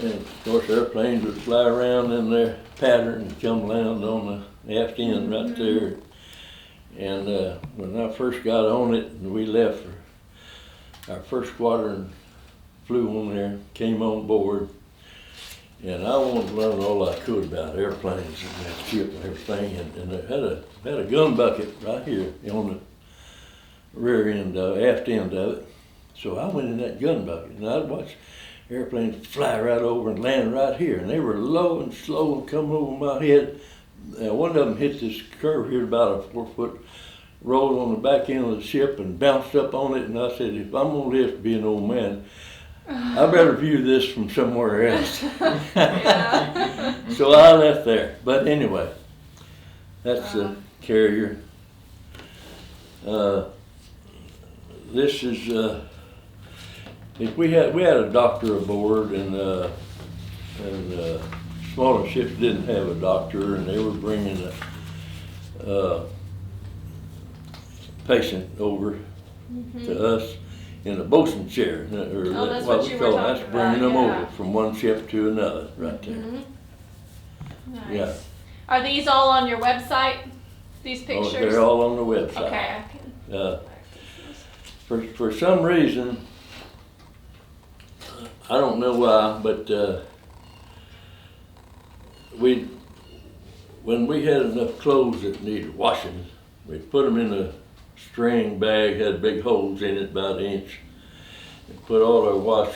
And of course, airplanes would fly around in their pattern and come land on the aft end right there. And when I first got on it, and we left, our first squadron flew on there, came on board, and I wanted to learn all I could about airplanes and that ship and everything. And it had a gun bucket right here on the rear end, aft end of it. So I went in that gun bucket, and I'd watch airplanes fly right over and land right here. And they were low and slow and coming over my head. One of them hit this curve here, about a 4-foot roll on the back end of the ship, and bounced up on it. And I said, if I'm gonna live to be an old man, I better view this from somewhere else. So I left there. But anyway, that's the carrier. This is if we had a doctor aboard, and smaller ships didn't have a doctor, and they were bringing a patient over to us in a bosun chair, or that's what you were talking that's bringing them about, over from one ship to another, right there. Nice. Yeah. Are these all on your website? These pictures? Oh, they're all on the website. Okay, I can. For some reason, I don't know why, but when we had enough clothes that needed washing, we put them in a string bag, had big holes in it about an inch, and put all our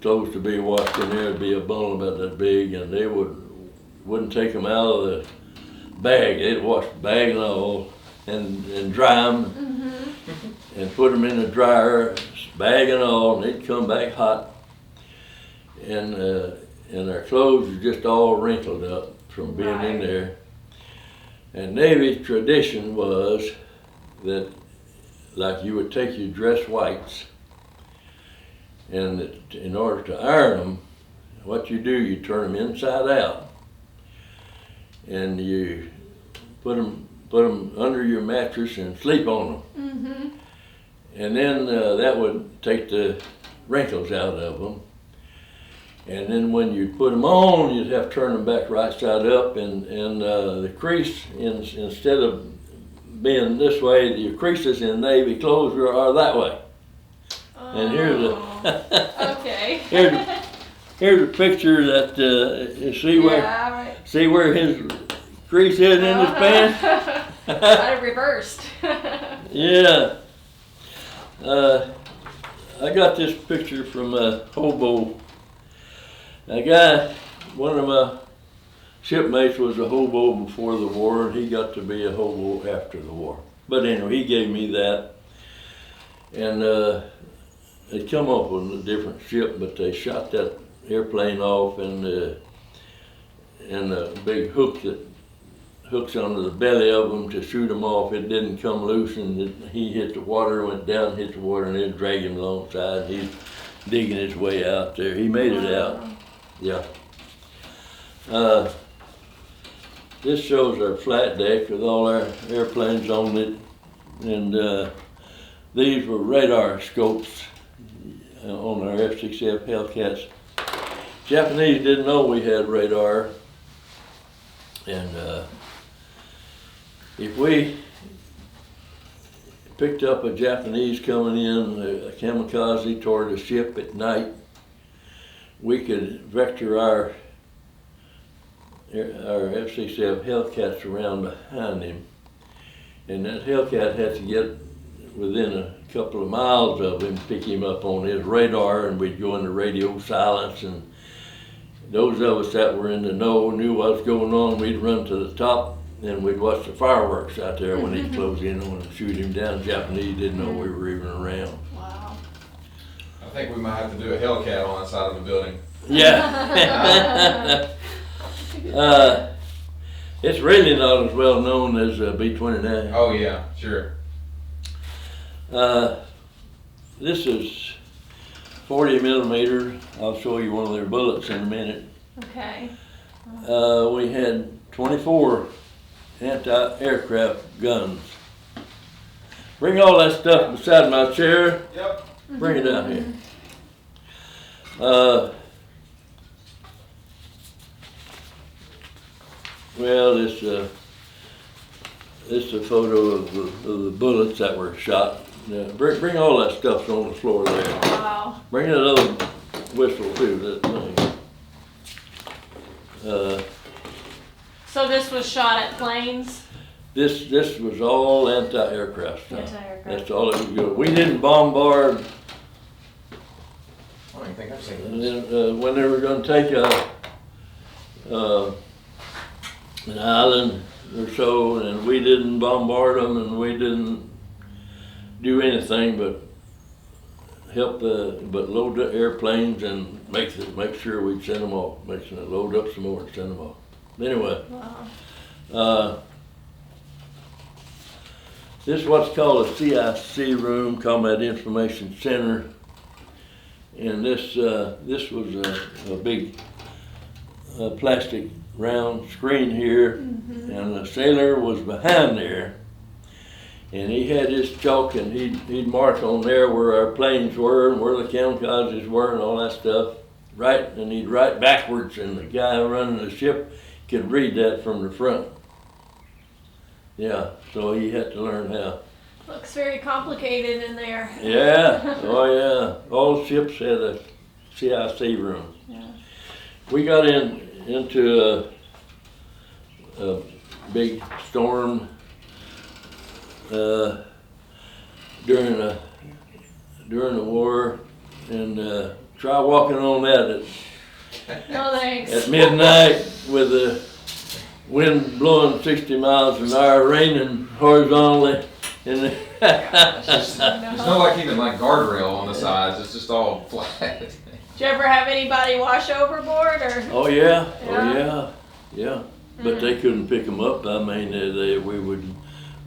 clothes to be washed in there. It'd be a bundle about that big, and they wouldn't take them out of the bag. They'd wash the bag and all, and dry them, and put them in the dryer, bag and all, and they'd come back hot. And our clothes were just all wrinkled up from being in there. And Navy tradition was that, like, you would take your dress whites, and in order to iron them, what you do, you turn them inside out, and you put them under your mattress and sleep on them. And then that would take the wrinkles out of them. And then when you put them on, you'd have to turn them back right side up, and the crease, instead of being this way, the creases in Navy clothes are that way. And here's here's a picture that you see see where his crease is in his pants. I reversed. Yeah. I got this picture from a hobo. A guy, one of my shipmates was a hobo before the war, and he got to be a hobo after the war. But anyway, he gave me that. And they come up on a different ship, but they shot that airplane off, and a big hook that hooks onto the belly of them to shoot them off. It didn't come loose, and he hit the water, went down, hit the water, and it dragged him alongside. He's digging his way out there. He made it out. Yeah. This shows our flat deck with all our airplanes on it, and these were radar scopes on our F-6F Hellcats. Japanese didn't know we had radar, and if we picked up a Japanese coming in, a kamikaze toward a ship at night, we could vector our F-6F Hellcats around behind him, and that Hellcat had to get within a couple of miles of him, pick him up on his radar, and we'd go into radio silence, and those of us that were in the know knew what was going on. We'd run to the top, and we'd watch the fireworks out there when he'd close in on him, shoot him down. Japanese didn't know we were even around. Wow. I think we might have to do a Hellcat on that side of the building. Yeah. It's really not as well known as B-29. Oh yeah, sure. This is 40 millimeter. I'll show you one of their bullets in a minute. Okay. We had 24 anti-aircraft guns. Bring all that stuff beside my chair. Yep. Bring it down here. Well, this is a photo of the bullets that were shot. Bring all that stuff on the floor there. Wow. Bring that other whistle too, that thing. So this was shot at planes? This was all anti-aircraft stuff. Anti-aircraft. That's all it was good. We didn't bombard. I don't even think I've seen And this. then, when they were gonna take an island or so, and we didn't bombard them, and we didn't do anything but but load the airplanes and make sure we'd send them off, load up some more and send them off. Anyway, Wow. this is what's called a CIC room, Combat Information Center. And this was a big plastic round screen here, and the sailor was behind there, and he had his chalk, and he'd mark on there where our planes were and where the kamikazes were and all that stuff. Right, and he'd write backwards, and the guy running the ship could read that from the front. Yeah, so he had to learn how. Looks very complicated in there. Yeah, oh yeah. All ships had a CIC room. Yeah. We got into a big storm during the war, and try walking on that No thanks. at midnight with the wind blowing 60 miles an hour, raining horizontally. And There's no like even like guardrail on the sides, it's just all flat. Did you ever have anybody wash overboard or? oh yeah, Yeah. yeah. But they couldn't pick them up. I mean,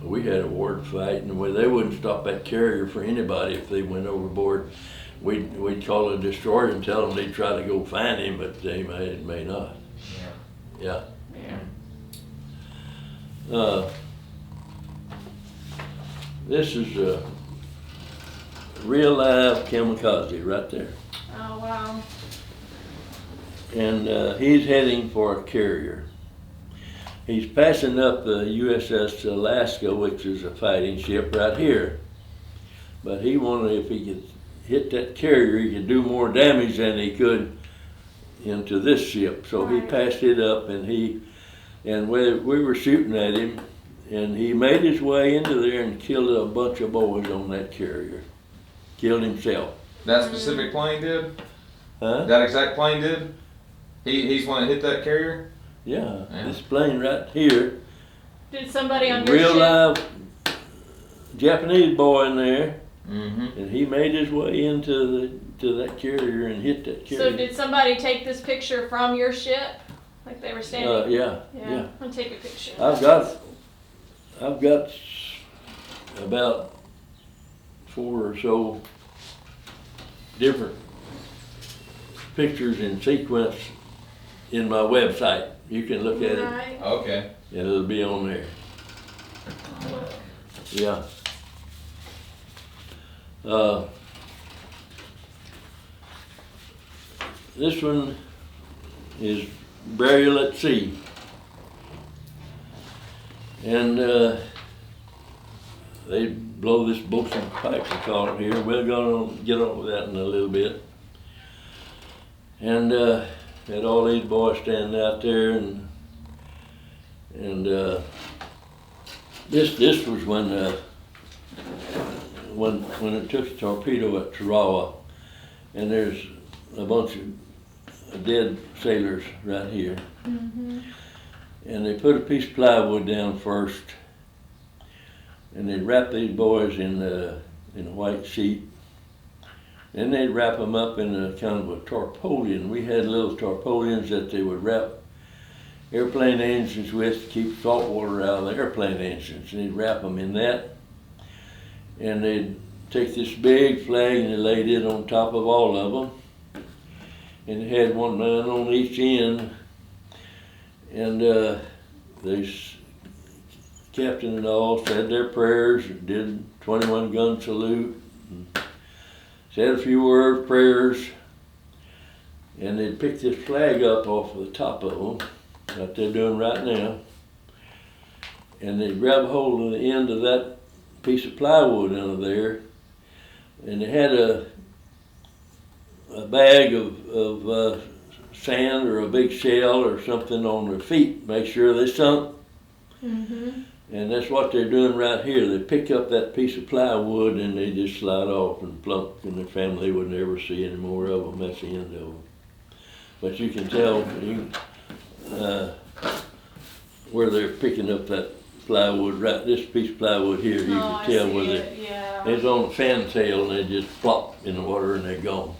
we had a ward fight, and they wouldn't stop that carrier for anybody if they went overboard. We'd call a destroyer and tell them they'd try to go find him, but they may not. Yeah. Yeah. This is a real live kamikaze right there. Oh wow. And he's heading for a carrier. He's passing up the USS Alaska, which is a fighting ship right here. But he wanted, if he could hit that carrier, he could do more damage than he could into this ship. So he Right. passed it up, and we were shooting at him, and he made his way into there and killed a bunch of boys on that carrier. Killed himself. That specific plane did? Huh? That exact plane did? He's one that hit that carrier? Yeah, Yeah. this plane right here. Did somebody on your Real ship? live Japanese boy in there, Mm-hmm. and he made his way into that carrier and hit that carrier. So did somebody take this picture from your ship? Like they were standing? Yeah. I'll take a picture. I've got about 4 or so different pictures in sequence in my website. You can look at it, Right. Okay. and it'll be on there. Yeah. This one is burial at sea. And they blow this bosun pipe, we call it here. We're gonna get on with that in a little bit. And had all these boys standing out there, and this was when it took a torpedo at Tarawa, and there's a bunch of dead sailors right here. Mm-hmm. And they put a piece of plywood down first, and they'd wrap these boys in a white sheet. Then they'd wrap them up in a kind of a tarpaulin. We had little tarpaulins that they would wrap airplane engines with to keep salt water out of the airplane engines. And they'd wrap them in that, and they'd take this big flag and they laid it on top of all of them. And they had one man on each end, and captain and all said their prayers, did 21 gun salute, and said a few words, prayers, and they'd pick this flag up off of the top of them, like they're doing right now. And they grab hold of the end of that piece of plywood under there, and they had a bag of sand or a big shell or something on their feet, make sure they sunk. Mm-hmm. And that's what they're doing right here. They pick up that piece of plywood and they just slide off and plunk, and their family would never see any more of them. That's the end of them. But you can tell where they're picking up that plywood, right, this piece of plywood here, you can tell where it's on a fantail, and they just plop in the water and they're gone.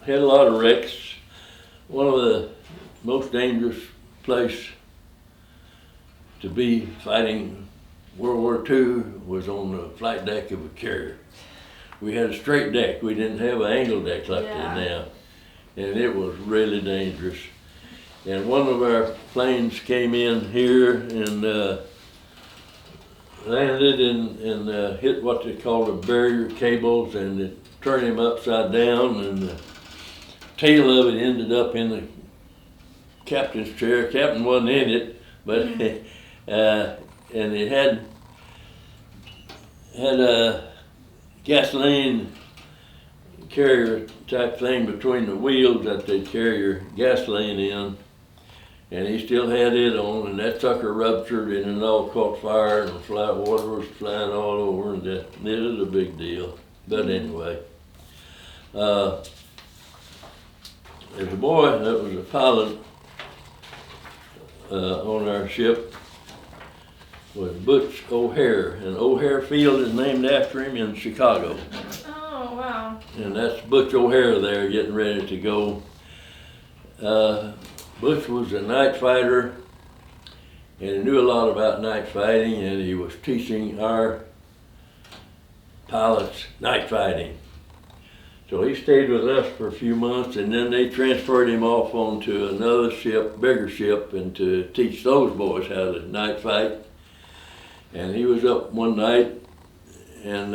Had a lot of wrecks. One of the most dangerous place to be fighting World War II was on the flight deck of a carrier. We had a straight deck. We didn't have an angle deck like that now. And it was really dangerous. And one of our planes came in here and landed and hit what they call the barrier cables, and it turned him upside down, and the tail of it ended up in the captain's chair. Captain wasn't in it, but and it had a gasoline carrier type thing between the wheels that they'd carry your gasoline in, and he still had it on, and that sucker ruptured and it all caught fire, and water was flying all over, and it was a big deal. But anyway, there's a boy that was a pilot on our ship, was Butch O'Hare, and O'Hare Field is named after him in Chicago. Oh, wow. And that's Butch O'Hare there getting ready to go. Butch was a night fighter, and he knew a lot about night fighting, and he was teaching our pilots night fighting. So he stayed with us for a few months, and then they transferred him off onto another ship, bigger ship, and to teach those boys how to night fight. And he was up one night and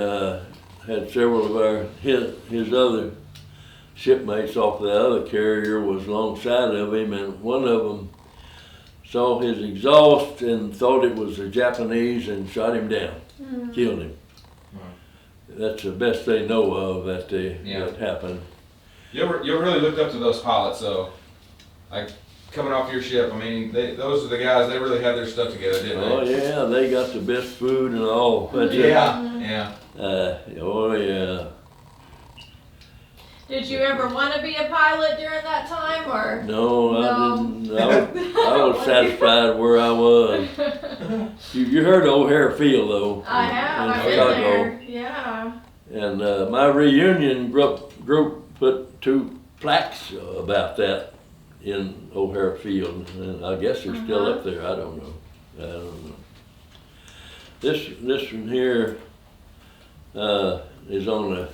had several of his other shipmates off the other carrier was alongside of him, and one of them saw his exhaust and thought it was the Japanese and shot him down, killed him. That's the best they know of that happened. You ever really looked up to those pilots though? Like coming off your ship, I mean, those are the guys, they really had their stuff together, didn't they? Oh yeah, they got the best food and all. But, yeah. Oh yeah. Did you ever want to be a pilot during that time, or? No, I didn't. I was satisfied where I was. You heard of O'Hare Field though? I have. I've been there. Yeah. And my reunion group put 2 plaques about that in O'Hare Field, and I guess they're still up there. I don't know. This one here is on the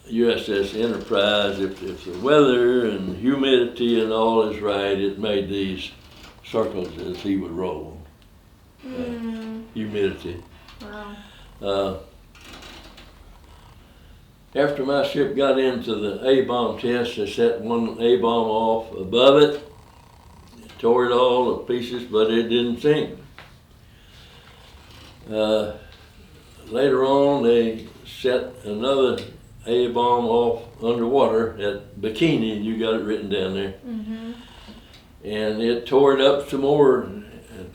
USS Enterprise. If the weather and humidity and all is right, it made these circles as he would roll. Humidity. Wow. After my ship got into the A-bomb test, they set one A-bomb off above it, tore it all to pieces, but it didn't sink. Later on, they set another A-bomb off underwater at Bikini. You got it written down there. And it tore it up some more, and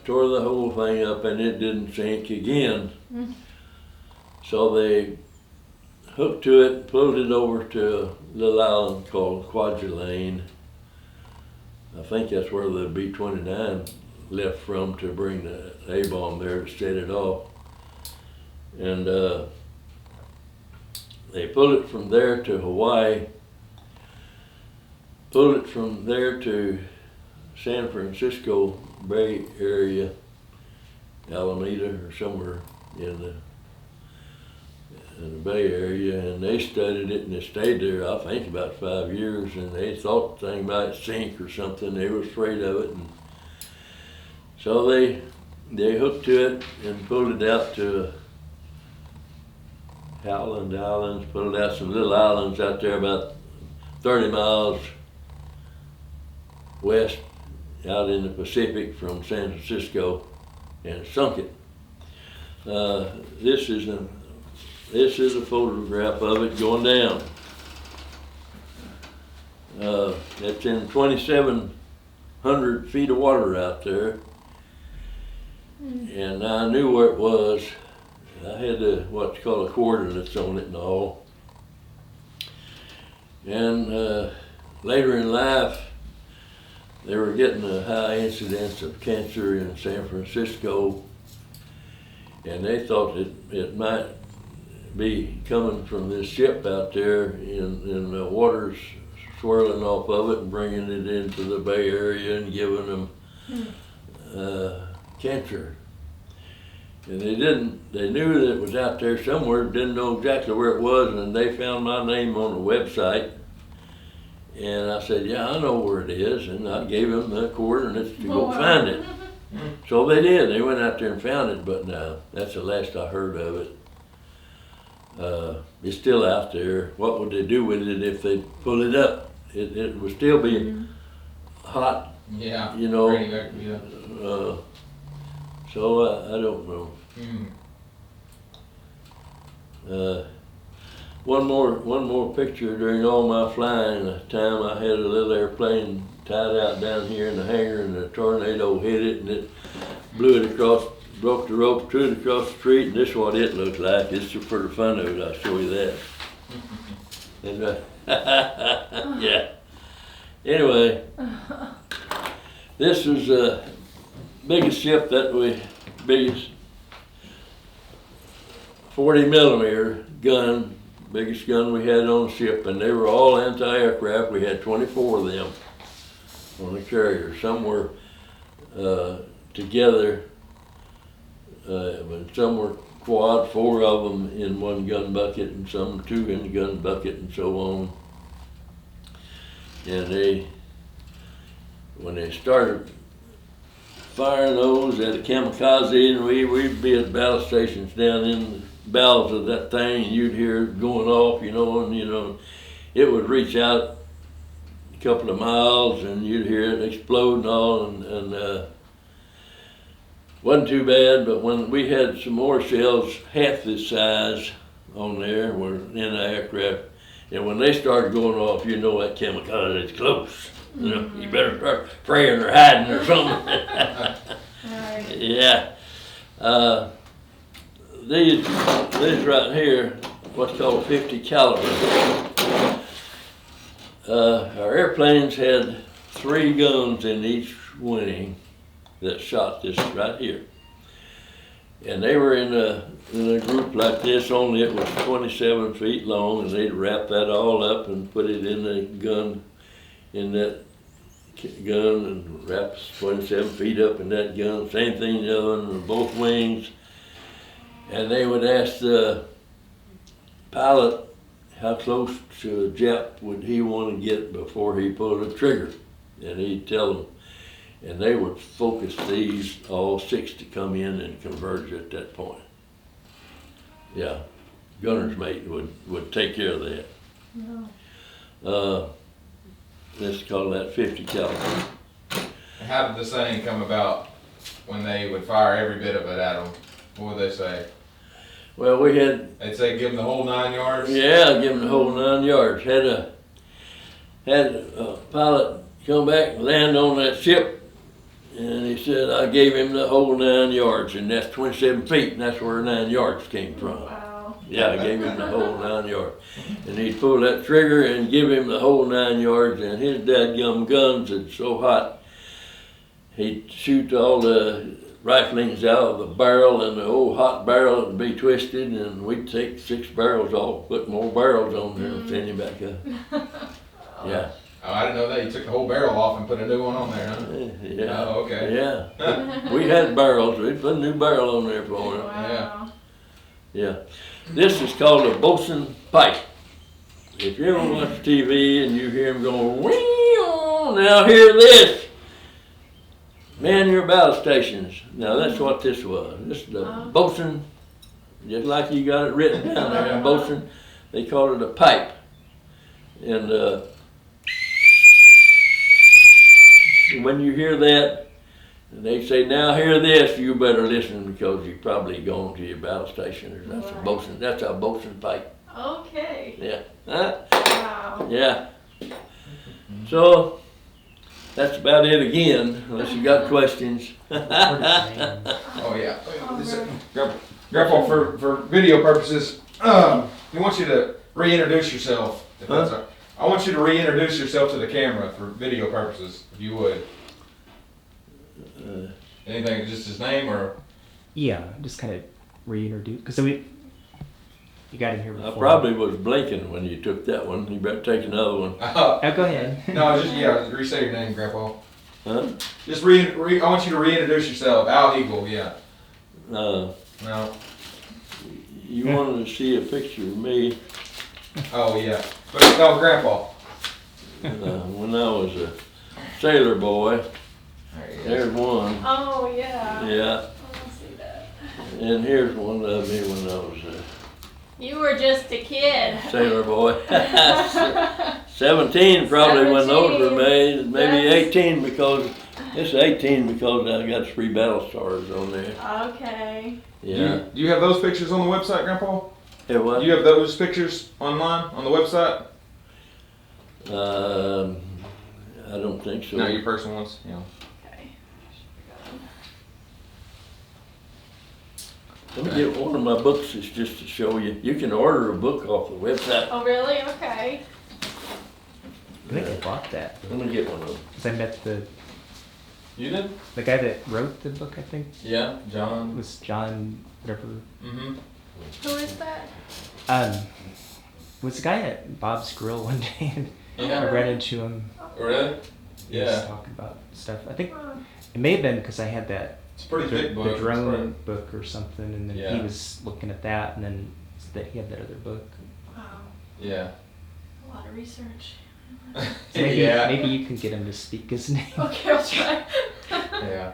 tore the whole thing up, and it didn't sink again. So they hooked to it, pulled it over to a little island called Kwajalein. I think that's where the B-29 left from to bring the A-bomb there to set it off. And they pulled it from there to Hawaii, pulled it from there to San Francisco Bay Area, Alameda or somewhere in the Bay Area, and they studied it, and they stayed there, I think, about 5 years, and they thought the thing might sink or something. They were afraid of it, and so they hooked to it and pulled it out to Howland Islands, put out some little islands out there about 30 miles west out in the Pacific from San Francisco, and sunk it. This is a photograph of it going down. It's in 2,700 feet of water out there, and I knew where it was. I had what's called a coordinates on it and all. And later in life, they were getting a high incidence of cancer in San Francisco, and they thought it might be coming from this ship out there in the waters swirling off of it and bringing it into the Bay Area and giving them cancer. And they knew that it was out there somewhere, didn't know exactly where it was, and they found my name on the website. And I said, yeah, I know where it is, and I gave them the coordinates to go find it. So they did, they went out there and found it, but no, that's the last I heard of it. It's still out there. What would they do with it if they pull it up? It would still be hot, Yeah. you know. Yeah. So I don't know. One more picture. During all my flying time, I had a little airplane tied out down here in the hangar, and a tornado hit it, and it blew it across, broke the rope, threw it across the street, and this is what it looked like. It's just for the fun of it. I'll show you that. And, yeah. Anyway, this is the biggest ship biggest 40 millimeter gun, biggest gun we had on the ship, and they were all anti-aircraft. We had 24 of them on the carrier. Some were together, but some were quad, 4 of them in one gun bucket, and some 2 in the gun bucket, and so on. And when they started firing those at a kamikaze, and we'd be at battle stations down in the bowels of that thing, and you'd hear it going off, and it would reach out a couple of miles, and you'd hear it explode and all, and wasn't too bad. But when we had some more shells half this size on there, were in the aircraft, and when they started going off, you know that kamikaze is close. You better start praying or hiding or something. Right. Yeah. These right here, what's called 50 caliber. Our airplanes had 3 guns in each wing that shot this right here. And they were in a group like this, only it was 27 feet long, and they'd wrap that all up and put it in the gun, in that gun, and wrap 27 feet up in that gun. Same thing the other one, both wings. And they would ask the pilot how close to a Jap would he want to get before he pulled the trigger. And he'd tell them, and they would focus these, all 6, to come in and converge at that point. Yeah, gunner's mate would take care of that. No. Let's call that 50 caliber. How did the saying come about when they would fire every bit of it at them? What would they say? Well, we had, They'd say give them the whole 9 yards? yeah, give them the whole 9 yards. Had a pilot come back and land on that ship, and he said, I gave him the whole 9 yards, and that's 27 feet, and that's where 9 yards came from. Wow. Yeah, I gave him the whole 9 yards. And he'd pull that trigger and give him the whole 9 yards, and his dadgum guns is so hot, he'd shoot all the riflings out of the barrel, and the old hot barrel would be twisted, and we'd take 6 barrels off, put more barrels on there, and send him back up. Yeah. Oh, I didn't know that. You took the whole barrel off and put a new one on there, huh? Yeah. Oh, okay. Yeah. We had barrels. We'd put a new barrel on there for him. Wow. Yeah. This is called a bosun pipe. If you ever watch TV and you hear him going, wee, now hear this. Man your battle stations. Now that's what this was. This is the bosun just like you got it written down there in bosun. They call it a pipe. And when you hear that, and they say, now hear this, you better listen because you're probably going to your battle station. Or that's a bosun. That's a bosun pipe. Okay. Yeah. Huh? Wow. Yeah. So that's about it again, unless you got questions. Oh yeah. Alright. Grandpa, for video purposes, we want you to reintroduce yourself. If that's all right. I want you to reintroduce yourself to the camera for video purposes, if you would. Anything, just his name or? Yeah, just kind of reintroduce, because you got him here before. I probably was blinking when you took that one. You better take another one. Oh, go ahead. No, just re-say your name, Grandpa. Huh? Just I want you to reintroduce yourself, Al Hiegel. Yeah. No. You wanted to see a picture of me Oh yeah. But no, Grandpa. when I was a sailor boy. There he is. There's one. Oh, yeah. Yeah. I see that. And here's one of me when I was a You were just a kid. sailor boy. 17 probably when those were 17. made. Maybe That's- 18 because it's 18 because I got 3 battle stars on there. Okay. Yeah. Do you have those pictures on the website, Grandpa? Hey, what? Do you have those pictures online on the website? I don't think so. No, your personal ones. Yeah. Okay. Let me get one of my books. It's just to show you. You can order a book off the website. Oh, really? Okay. I think I bought that. Let me get one of them. Because I met You did? the guy that wrote the book, I think. Yeah, It John. was John, whatever. Mm-hmm. Who is that? Was the guy at Bob's Grill one day, and Yeah. I ran into him. Really? He was Yeah. talking about stuff. I think Huh. it may have been because I had that It's a pretty big book. the It's drone book or something, and then Yeah. he was looking at that, and then he had that other book. Wow. pretty- Yeah. A lot of research. So maybe, Yeah. maybe you can get him to speak his name. Okay, I'll try. Yeah.